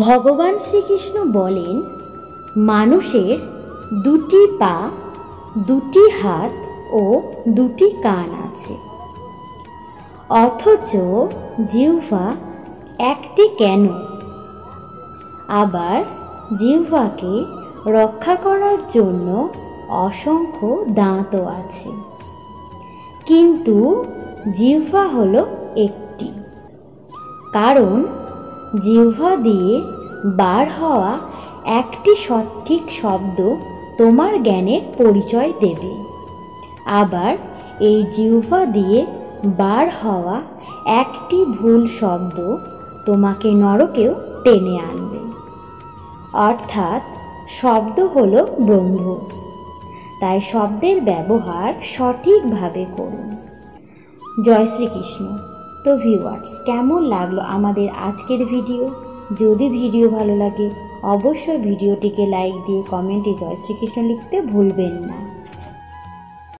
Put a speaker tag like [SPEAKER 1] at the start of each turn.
[SPEAKER 1] ভগবান শ্রীকৃষ্ণ বলেন, মানুষের দুটি পা, দুটি হাত ও দুটি কান আছে, অথচ জিহ্বা একটি কেন? আবার জিহ্বাকে রক্ষা করার জন্য অসংখ্য দাঁতও আছে, কিন্তু জিহ্বা হলো একটি। কারণ জিহ্বা দিয়ে বার হওয়া একটি সঠিক শব্দ তোমার জ্ঞানের পরিচয় দেবে, আবার এই জিহ্বা দিয়ে বার হওয়া একটি ভুল শব্দ তোমাকে নরকেও টেনে আনবে। অর্থাৎ শব্দ হলো ব্রহ্ম, তাই শব্দের ব্যবহার সঠিকভাবে করুন। জয় শ্রীকৃষ্ণ। তো ভিউয়ার্স, কেমন লাগলো আমাদের আজকের ভিডিও? যদি ভিডিও ভালো লাগে অবশ্যই ভিডিওটিকে লাইক দিয়ে কমেন্টে জয় শ্রীকৃষ্ণ লিখতে ভুলবেন না।